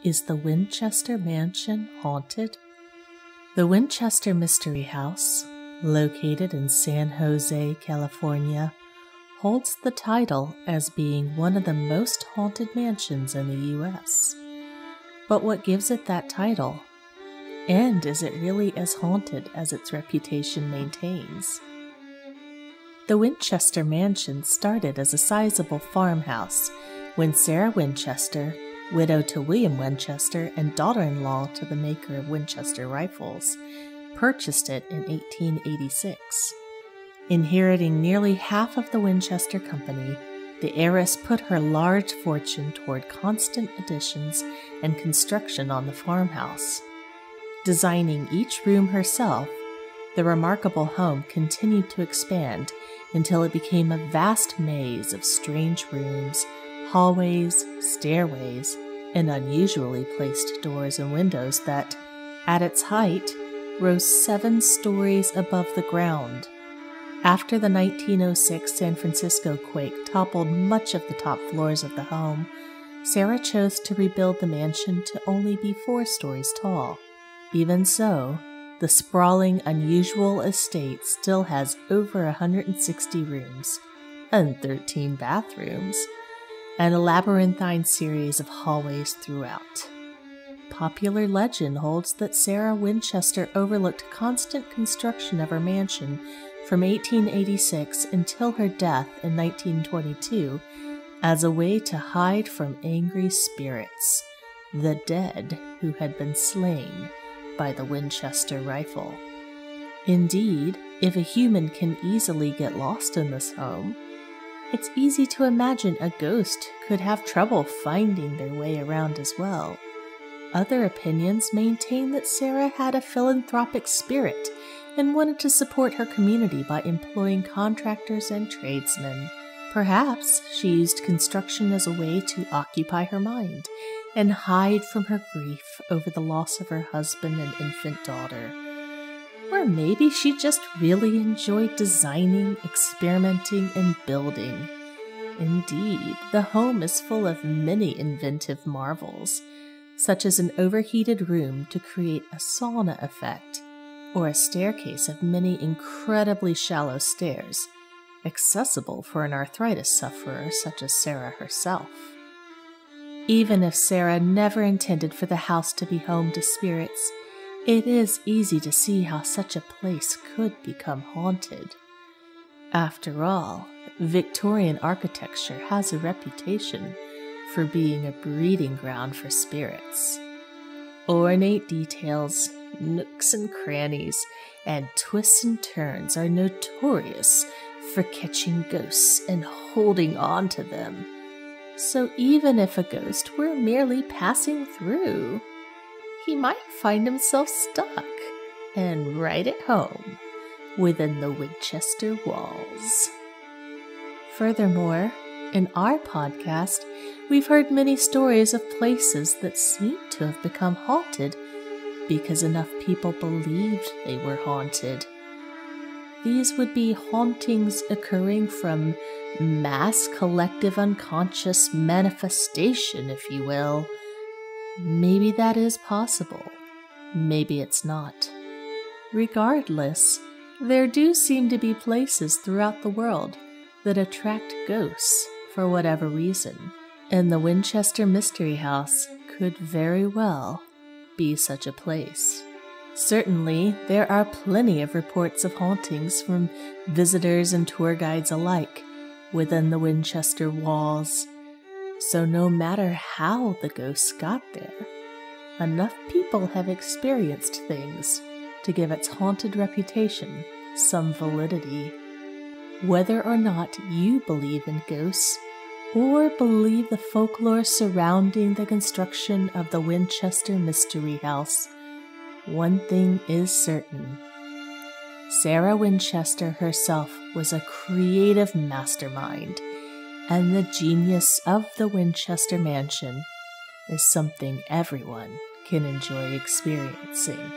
Is the Winchester Mansion haunted? The Winchester Mystery House, located in San Jose, California, holds the title as being one of the most haunted mansions in the U.S. But what gives it that title? And is it really as haunted as its reputation maintains? The Winchester Mansion started as a sizable farmhouse when Sarah Winchester, widow to William Winchester and daughter-in-law to the maker of Winchester rifles, purchased it in 1886. Inheriting nearly half of the Winchester Company, the heiress put her large fortune toward constant additions and construction on the farmhouse. Designing each room herself, the remarkable home continued to expand until it became a vast maze of strange rooms, hallways, stairways, and unusually placed doors and windows that, at its height, rose 7 stories above the ground. After the 1906 San Francisco quake toppled much of the top floors of the home, Sarah chose to rebuild the mansion to only be 4 stories tall. Even so, the sprawling, unusual estate still has over 160 rooms and 13 bathrooms, and a labyrinthine series of hallways throughout. Popular legend holds that Sarah Winchester overlooked constant construction of her mansion from 1886 until her death in 1922 as a way to hide from angry spirits, the dead who had been slain by the Winchester rifle. Indeed, if a human can easily get lost in this home, it's easy to imagine a ghost could have trouble finding their way around as well. Other opinions maintain that Sarah had a philanthropic spirit and wanted to support her community by employing contractors and tradesmen. Perhaps she used construction as a way to occupy her mind and hide from her grief over the loss of her husband and infant daughter. Or maybe she just really enjoyed designing, experimenting, and building. Indeed, the home is full of many inventive marvels, such as an overheated room to create a sauna effect, or a staircase of many incredibly shallow stairs, accessible for an arthritis sufferer such as Sarah herself. Even if Sarah never intended for the house to be home to spirits, it is easy to see how such a place could become haunted. After all, Victorian architecture has a reputation for being a breeding ground for spirits. Ornate details, nooks and crannies, and twists and turns are notorious for catching ghosts and holding on to them. So even if a ghost were merely passing through, he might find himself stuck and right at home within the Winchester walls. Furthermore, in our podcast, we've heard many stories of places that seem to have become haunted because enough people believed they were haunted. These would be hauntings occurring from mass collective unconscious manifestation, if you will. Maybe that is possible. Maybe it's not. Regardless, there do seem to be places throughout the world that attract ghosts for whatever reason, and the Winchester Mystery House could very well be such a place. Certainly, there are plenty of reports of hauntings from visitors and tour guides alike within the Winchester walls. So no matter how the ghosts got there, enough people have experienced things to give its haunted reputation some validity. Whether or not you believe in ghosts or believe the folklore surrounding the construction of the Winchester Mystery House, one thing is certain. Sarah Winchester herself was a creative mastermind, and the genius of the Winchester Mansion is something everyone can enjoy experiencing.